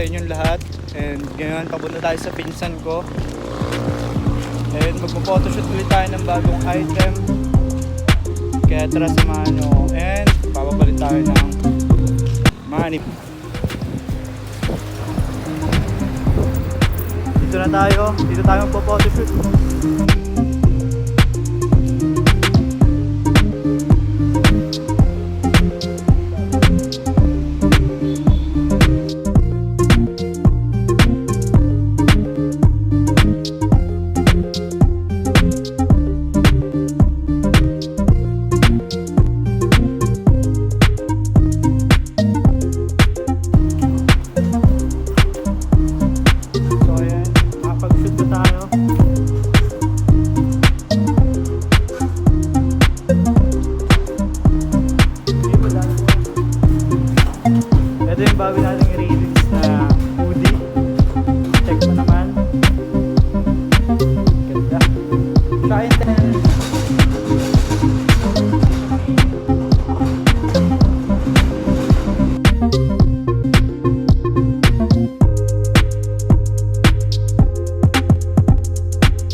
inyong lahat. And ngayon, papunta tayo sa pinsan ko. And magpo-photoshoot ulit tayo ng bagong item. Kaya tara samahan nyo. And papapalit tayo ng money. Dito na tayo. Dito tayo magpo-photoshoot. Ito yung bago nating i-release na hoodie. Check mo naman. Ganda. Kain tayo.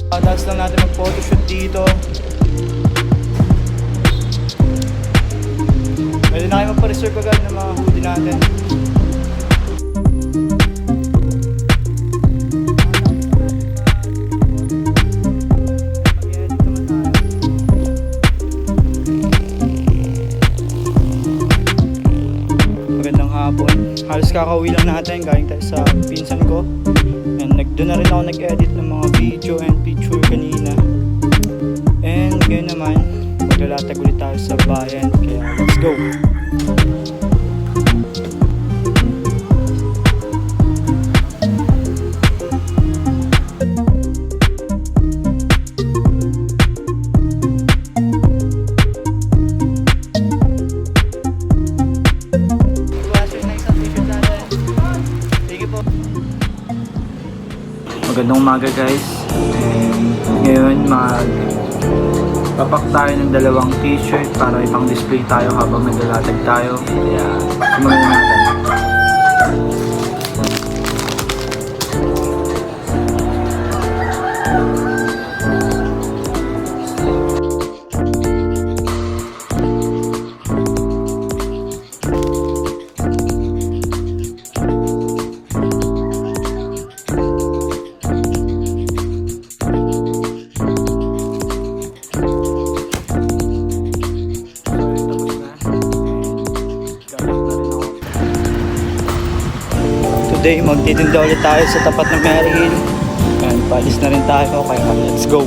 Tapos lang natin mag-photoshoot dito. Pwede na kayo magpa-reserve agad ng mga hoodie natin. Magandang hapon. Halos kakauwi lang natin, galing tayo sa pinsan ko. And doon na rin ako nag-edit ng mga video and picture kanina. And ngayon naman, maglalatag ulit tayo sa bayan. Kaya let's go! Magandang umaga guys, and ngayon papak tayo ng dalawang t-shirt para ipang display tayo habang naglalatag tayo. Kaya simulan na natin. Today, magtitinda ulit tayo sa tapat ng Mary Hill. And paalis na rin tayo, kaya let's go!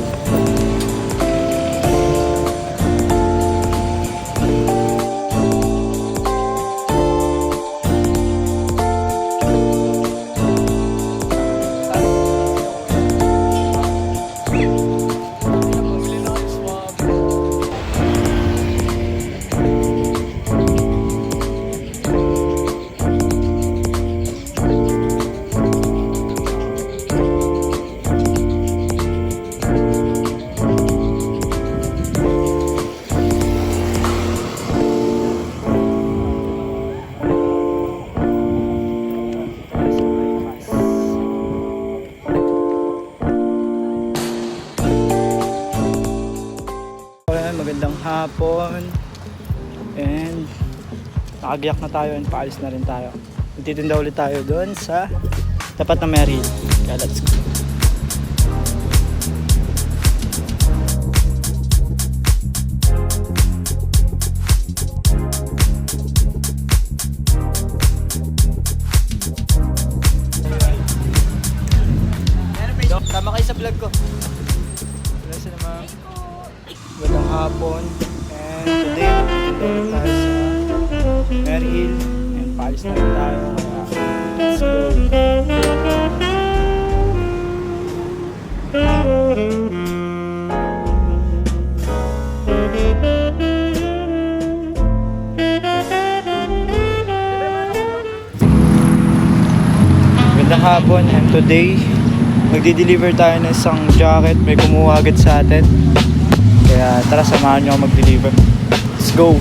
Magandang hapon, and nakagiyak na tayo and paalis na rin tayo. Magtitinda ulit tayo doon sa tapat ng Mary Hill. Kaya let's go. Tama kayo sa vlog ko. Wala sila mga magandang hapon, and today magtitinda tayo sa Mary Hill and paalis na rin tayo. Kaya let's go. Magandang hapon, and today magdi-deliver tayo ng isang jacket. May kumuha agad sa atin. Kaya tara, samahan nyo ako mag-deliver. Let's go!